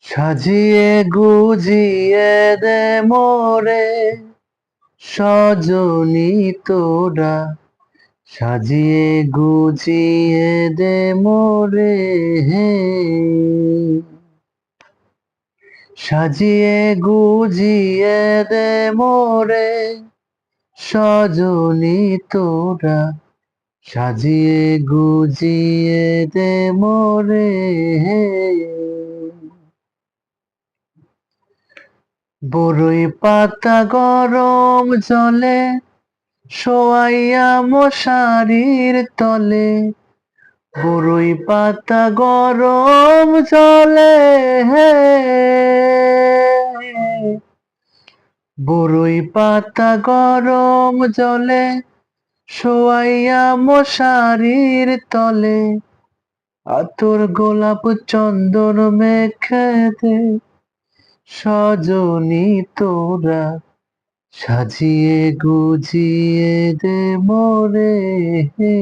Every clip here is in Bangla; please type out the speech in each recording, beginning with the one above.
সাজিয়ে গুজিয়ে দে মোরে সজনী তোরা, সাজিয়ে গুজিয়ে দে মোরে হে। সাজিয়ে গুজিয়ে দে মোরে সজনী তোরা, সাজিয়ে গুজিয়ে দে মোরে হে। বড়ই পাতা গরম জলে শোয়াইয়া মশারির তলে, বড়ই পাতা গরম জলে হে। বড়ই পাতা গরম জলে শোয়াইয়া মশারির তলে, আতর গোলাপ চন্দন মেখে দে সজনী তোরা, সাজিয়ে গুজিয়ে দে মোরে হে।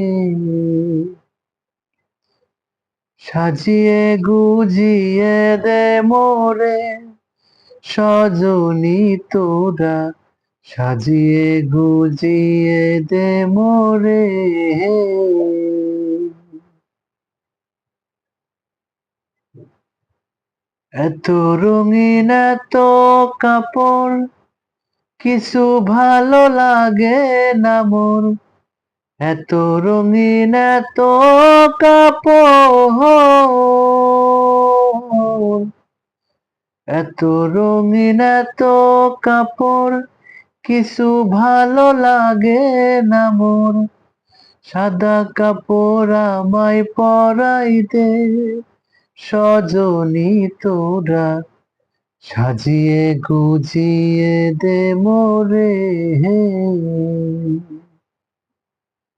সাজিয়ে গুজিয়ে দে মোরে সজনী তোরা, সাজিয়ে গুজিয়ে দে মোরে হে। এত রঙিন এত কাপড় কিছু ভালো লাগে না মোর, এত রঙিন এত কাপড়, এত রঙিন এত কাপড় কিছু ভালো লাগে না মোর। সাদা কাপড় আমায় পরাই দে সজনী তোরা, সাজিয়ে গুজিয়ে দে মোরে হে।